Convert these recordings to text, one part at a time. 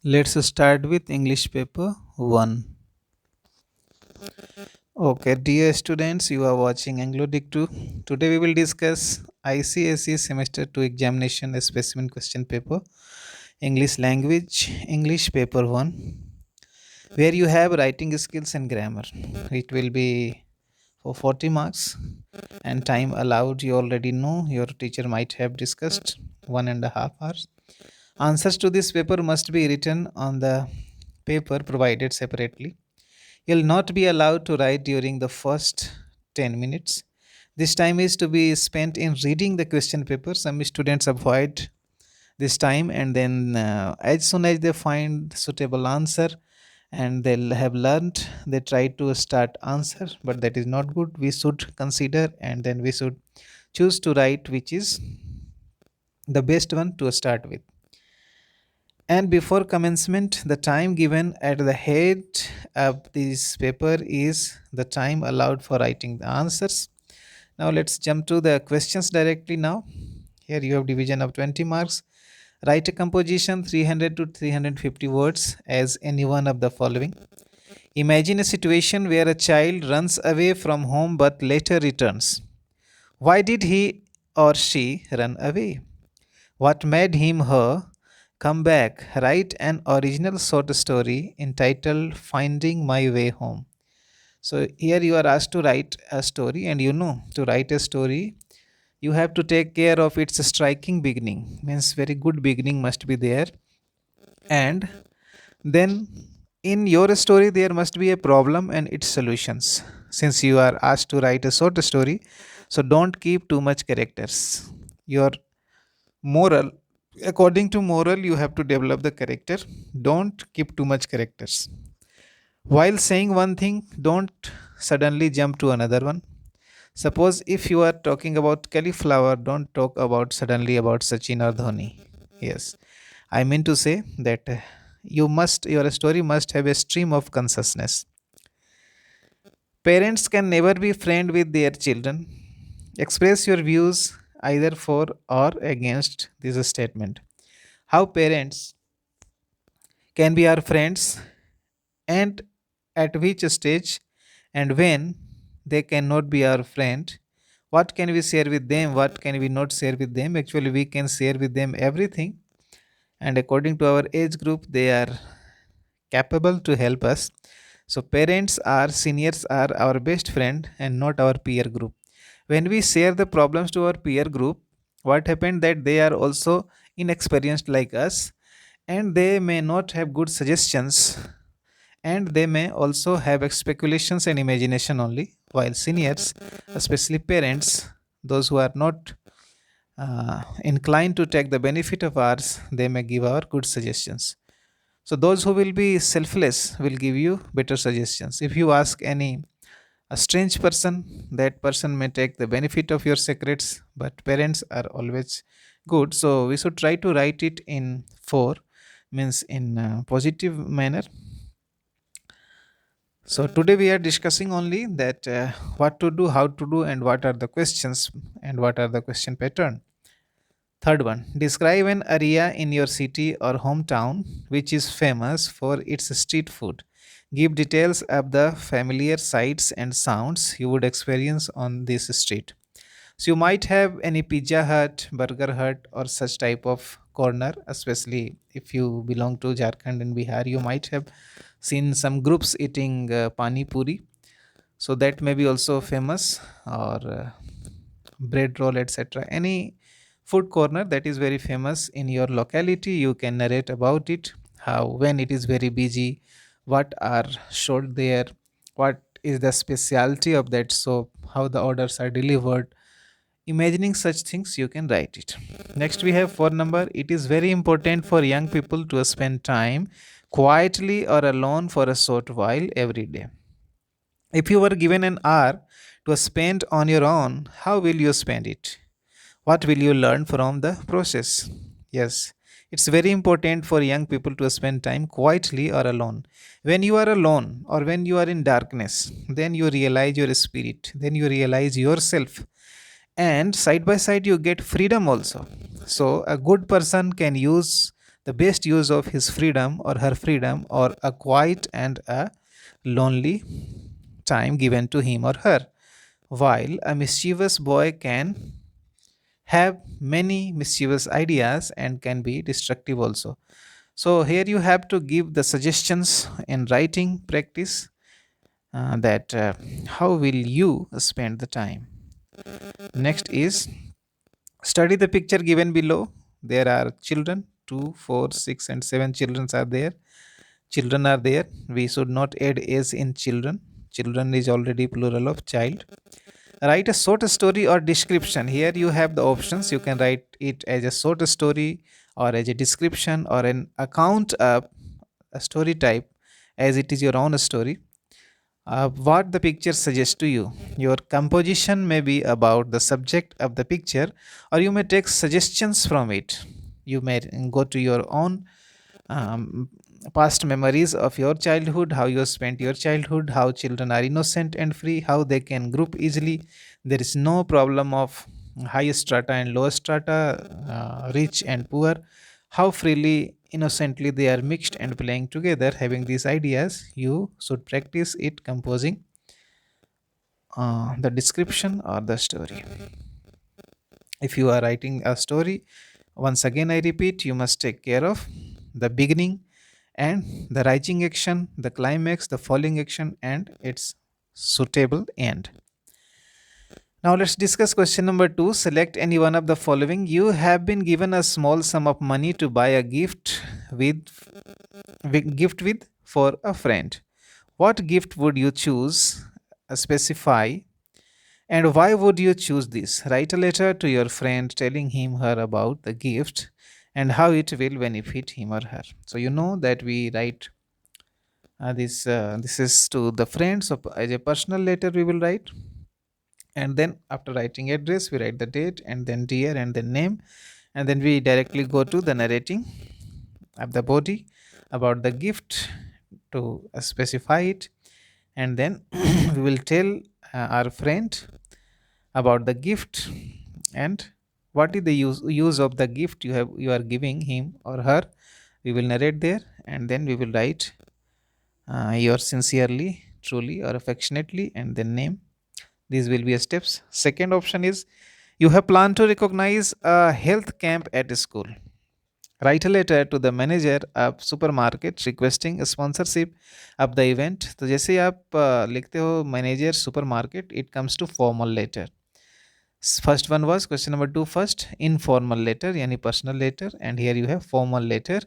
Let's start with English paper 1. Okay, dear students, you are watching Anglodic 2. Today we will discuss ICSE Semester 2 Examination Specimen Question Paper, English Language, English Paper 1, where you have writing skills and grammar. It will be for 40 marks and time allowed. You already know your teacher might have discussed 1.5 hours. Answers to this paper must be written on the paper provided separately. You'll not be allowed to write during the first 10 minutes. This time is to be spent in reading the question paper. Some students avoid this time, and then as soon as they find suitable answer and they'll have learned, they try to start answer, but that is not good. We should consider and then we should choose to write which is the best one to start with. And before commencement, the time given at the head of this paper is the time allowed for writing the answers. Now let's jump to the questions directly now. Here you have division of 20 marks. Write a composition 300 to 350 words as any one of the following. Imagine a situation where a child runs away from home but later returns. Why did he or she run away? What made him her come back? Write an original short story entitled Finding My Way Home. So here you are asked to write a story, and to write a story you have to take care of its striking beginning. Means very good beginning must be there, and then in your story there must be a problem and its solutions. Since you are asked to write a short story, so don't keep too much characters. Your moral, according to moral, you have to develop the character. Don't keep too much characters. While saying one thing, don't suddenly jump to another one. Suppose if you are talking about cauliflower, don't talk about suddenly about Sachin or Dhoni. Yes, I mean to say that your story must have a stream of consciousness. Parents can never be friend with their children. Express your views either for or against this statement. How parents can be our friends, and at which stage, and when they cannot be our friend. What can we share with them, what can we not share with them? Actually we can share with them everything, and according to our age group they are capable to help us. So parents are seniors are our best friend and not our peer group. When we share the problems to our peer group, what happened that they are also inexperienced like us, and they may not have good suggestions, and they may also have speculations and imagination only, while seniors, especially parents, those who are not inclined to take the benefit of ours, they may give our good suggestions. So those who will be selfless will give you better suggestions. If you ask any a strange person, that person may take the benefit of your secrets, but parents are always good. So we should try to write it in four, means in a positive manner. So today we are discussing only that what to do, how to do, and what are the questions and what are the question pattern. Third one, describe an area in your city or hometown which is famous for its street food. Give details of the familiar sights and sounds you would experience on this street. So you might have any Pizza Hut, Burger Hut, or such type of corner, especially if you belong to Jharkhand and Bihar, you might have seen some groups eating pani puri. So that may be also famous, or bread roll, etc. Any food corner that is very famous in your locality, you can narrate about it. How when it is very busy, what are showed there, what is the specialty of that soap, how the orders are delivered. Imagining such things, you can write it. Next, we have 4 number. It is very important for young people to spend time quietly or alone for a short while every day. If you were given an hour to spend on your own, how will you spend it? What will you learn from the process? Yes, it's very important for young people to spend time quietly or alone. When you are alone or when you are in darkness, then you realize your spirit, then you realize yourself, and side by side you get freedom also. So a good person can use the best use of his freedom or her freedom, or a quiet and a lonely time given to him or her. While a mischievous boy can have many mischievous ideas and can be destructive also. So, here you have to give the suggestions in writing practice, that how will you spend the time. Next is study the picture given below. There are children, 2, 4, 6, and 7 children are there. Children are there. We should not add s in children. Children is already plural of child. Write a short story or description. Here you have the options. You can write it as a short story, or as a description, or an account of a story type, as it is your own story. What the picture suggests to you. Your composition may be about the subject of the picture, or you may take suggestions from it. You may go to your own um, past memories of your childhood, how you spent your childhood, how children are innocent and free, how they can group easily. There is no problem of high strata and low strata, rich and poor, how freely, innocently they are mixed and playing together. Having these ideas, you should practice it composing the description or the story. If you are writing a story, once again I repeat, you must take care of the beginning and the rising action, the climax, the falling action, and its suitable end. Now let's discuss question number 2. Select any one of the following. You have been given a small sum of money to buy a with gift with for a friend. What gift would you choose? Specify. And why would you choose this? Write a letter to your friend telling him her about the gift and how it will benefit him or her. So you know that we write this is to the friends. So as a personal letter we will write, and then after writing address we write the date and then dear and then name, and then we directly go to the narrating of the body about the gift to specify it, and then we will tell our friend about the gift and what is the use of the gift you are giving him or her. We will narrate there, and then we will write yours sincerely, truly, or affectionately, and then name. These will be a steps. Second option is you have planned to recognize a health camp at a school. Write a letter to the manager of supermarket requesting a sponsorship of the event. तो जैसे आप लिखते हो manager supermarket, it comes to formal letter. First one was question number 2 first, informal letter yani personal letter, and here you have formal letter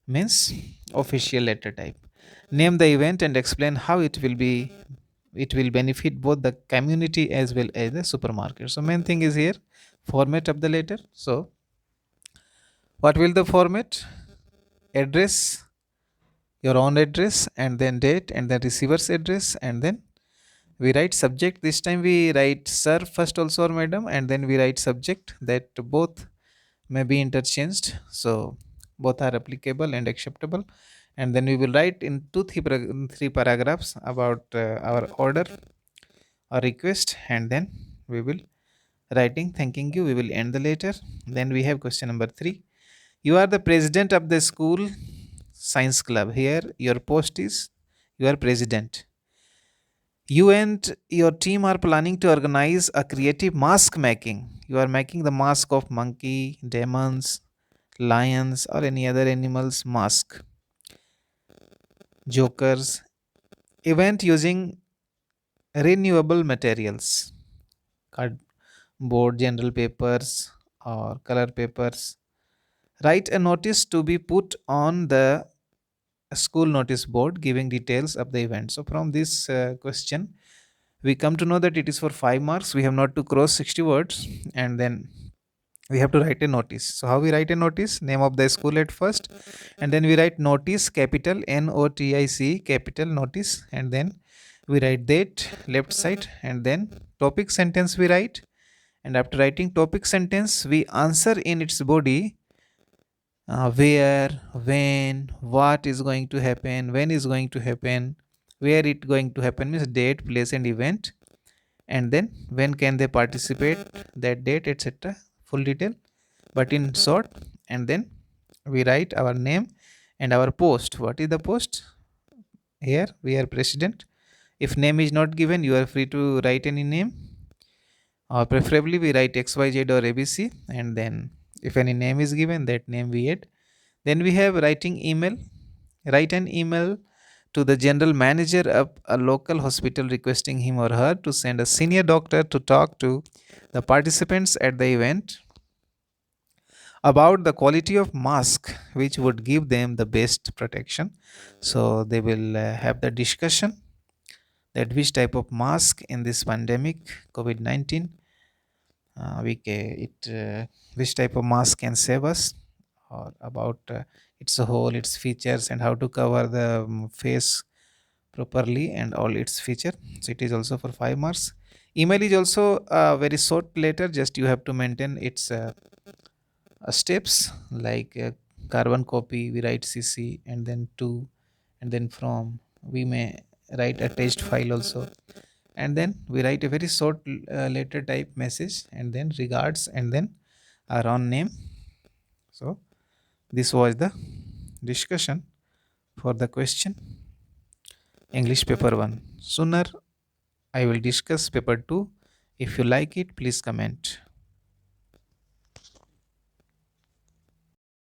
means official letter type. Name the event and explain how it will benefit both the community as well as the supermarket. So main thing is here format of the letter. So what will the format? Address, your own address, and then date, and then receiver's address, and then we write subject. This time we write sir first also or madam, and then we write subject, that both may be interchanged, so both are applicable and acceptable. And then we will write in three paragraphs about our order or request, and then we will writing thanking you. We will end the letter. Then we have question number 3. You are the president of the school science club. Here your post is you are president. You and your team are planning to organize a creative mask making. You are making the mask of monkey, demons, lions, or any other animal's mask. Jokers. Event using renewable materials. Cardboard, general papers, or color papers. Write a notice to be put on the school notice board giving details of the event. So from this question we come to know that it is for 5 marks. We have not to cross 60 words, and then we have to write a notice. So how we write a notice? Name of the school at first, and then we write notice, capital NOTIC, capital notice, and then we write date left side, and then topic sentence we write, and after writing topic sentence we answer in its body where, when, what is going to happen, when is going to happen, where it going to happen means date, place, and event, and then when can they participate, that date, etc. Full detail, but in short, and then We write our name and our post. What is the post? Here we are president. If name is not given, you are free to write any name, or preferably we write xyz or abc, and then if any name is given, that name we add. Then we have writing email. Write an email to the general manager of a local hospital requesting him or her to send a senior doctor to talk to the participants at the event about the quality of mask which would give them the best protection. So they will have the discussion that which type of mask in this pandemic covid-19 which type of mask can save us, or about its whole its features and how to cover the face properly and all its feature. So it is also for 5 marks. Email is also a very short letter, just you have to maintain its steps, like carbon copy we write cc, and then to, and then from, we may write a text file also, and then we write a very short letter type message, and then regards, and then our own name. So this was the discussion for the question English paper 1. Sooner I will discuss paper 2. If you like it, please comment.